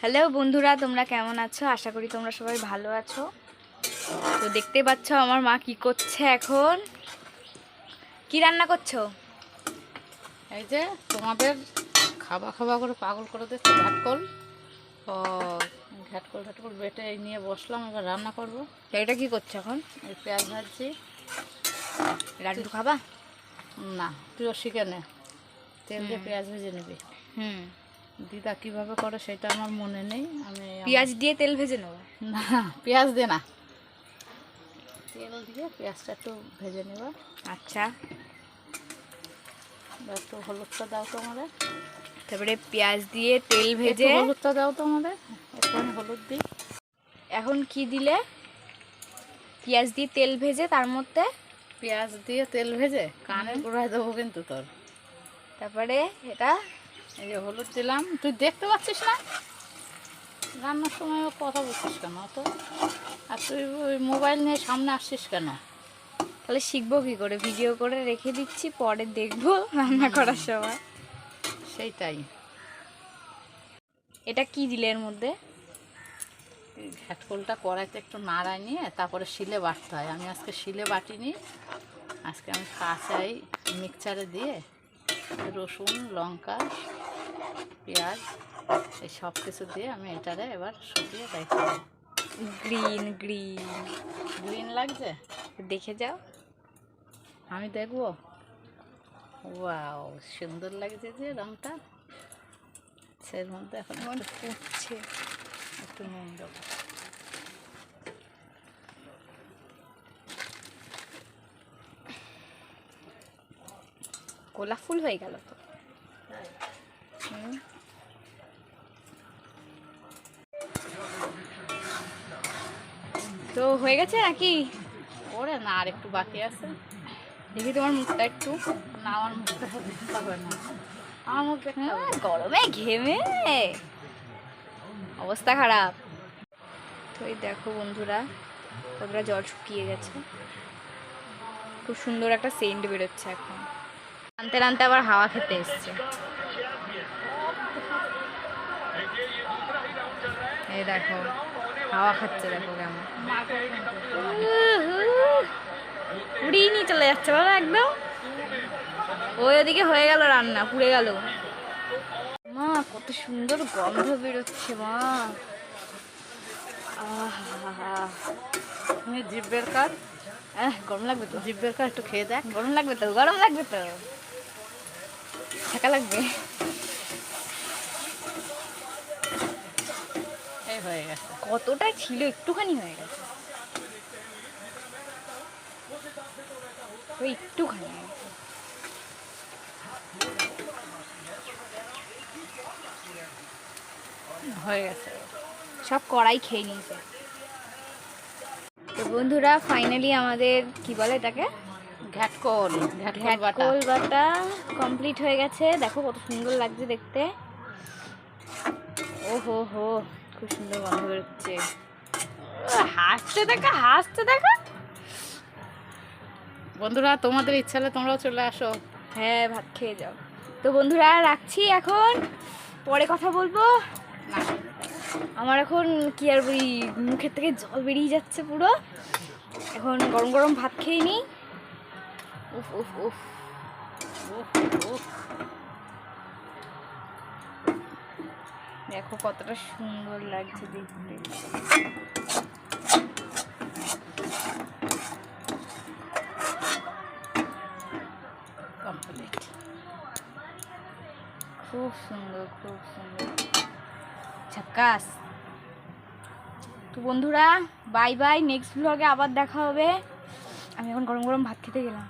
Hello বন্ধুরা, তোমরা কেমন আছো? আশা করি তোমরা সবাই ভালো আছো। তো দেখতে পাচ্ছ আমার মা কি করছে এখন। কি রান্না করছো? এই যে তোমাদের খাবা খাবা করে পাগল করে দিচ্ছে ঘাটকল। তো ঘাটকল বেটে এই নিয়ে বসলাম, এবার রান্না করবো। এটা কি করছো এখন? এই পেঁয়াজ ভাজছি। লাড্ডু খাবা? না, তুইও শিখে নে, তেল দিয়ে পেঁয়াজ ভেজে নিবি। দিদা কীভাবে করে সেটা আমার মনে নেই। পেঁয়াজ দিয়ে তেল ভেজে নেবো? না, পেঁয়াজ দিয়ে না, তেল দিয়ে পেঁয়াজটা একটু ভেজে নেব। আচ্ছা, একটু হলুদটা দাও তো আমাদের। তারপরে পেঁয়াজ দিয়ে তেল ভেজে হলুদটা দাও তো আমাদের, একটু হলুদ দিই। এখন কি দিলে? পেঁয়াজ দিয়ে তেল ভেজে তার মধ্যে পেঁয়াজ দিয়ে তেল ভেজে কানের গোড়ায় দেবো কিন্তু তোর। তারপরে এটা এই যে হলুদ দিলাম। তুই দেখতে পাচ্ছিস না রান্নার সময় কথা বলছিস কেন তো? আর তুই ওই মোবাইল নিয়ে সামনে আসছিস কেন? তাহলে শিখবো কি করে? ভিডিও করে রেখে দিচ্ছি, পরে দেখবো রান্না করার সময়। সেইটাই। এটা কি দিলে এর মধ্যে? ঘাটকলটা কড়াইতে একটু নাড়ায় নিয়ে তারপরে শিলে বাটতে হয়। আমি আজকে শিলে বাটিনি, আজকে আমি কাঁচাই মিক্সচারে দিয়ে রসুন, লঙ্কা, পেঁয়াজ এই সব কিছু দিয়ে আমি এটারে এবার শুকিয়ে দেখি। গ্রিন গ্রিন গ্রিন লাগছে, দেখে যাও। আমি দেখবো। ওয়াও, সুন্দর লাগছে যে রংটা। এর মধ্যে এখন ফুটছে, একটু নুন দেবো। গোলাপ ফুল হয়ে গেল তো। তো হয়ে গেছে নাকি? ওরে না, আর একটু বাকি আছে। দেখি তোমার মুখটা একটু। না, আমার মুখটা দেখতে হবে না, আমার মুখ দেখতে হবে না। গরমে ঘেমে অবস্থা খারাপ। তো এই দেখো বন্ধুরা, কতটা জল শুকিয়ে গেছে। খুব সুন্দর একটা সেন্ট বেরোচ্ছে এখন। টানতে টানতে আবার হাওয়া খেতে এসছে। এই দেখো হাওয়া খাচ্ছে, দেখো কেমন উড়িয়ে নিয়ে চলে যাচ্ছে বলো একদম। ওই ওদিকে হয়ে গেল রান্না, পুড়ে গেল। মা কত সুন্দর গন্ধ বেরোচ্ছে মা। আহা, তুমি জিভের কাজ। গরম লাগবে তো? জিভের কাজ একটু খেয়ে দেখ। গরম লাগবে তো? গরম লাগবে তো? থাকা লাগবে। এই হয়ে গেছে। কতটা ছিল, একটুখানি হয়ে গেছে। ওই একটুখানি হয়ে গেছে। হয়ে গেছে, সব কড়াই খেয়ে নিয়েছে। তো বন্ধুরা ফাইনালি আমাদের কি বলে এটাকে, ঘাটকল বাটা ঘাটকল বাটা কমপ্লিট হয়ে গেছে। দেখো কত সুন্দর লাগছে দেখতে। ও হো হো, খুব সুন্দর গন্ধ বেরোচ্ছে। হাসতে দেখা, হাসতে দেখা। বন্ধুরা, তোমাদের ইচ্ছা হলে তোমরাও চলে আসো। হ্যাঁ, ভাত খেয়ে যাও। তো বন্ধুরা রাখছি এখন, পরে কথা বলবো। না, আমার এখন কি আর বলি, মুখের থেকে জল বেরিয়ে যাচ্ছে পুরো। এখন গরম গরম ভাত খেয়ে নিই। উফ উফ উফ, দেখো কতটা সুন্দর লাগছে দেখতে। কমপ্লিট। খুব সুন্দর, খুব সুন্দর, ঝাক্কাস। তো বন্ধুরা বাই বাই, নেক্সট ব্লগে আবার দেখা হবে। আমি এখন গরম গরম ভাত খেতে গেলাম।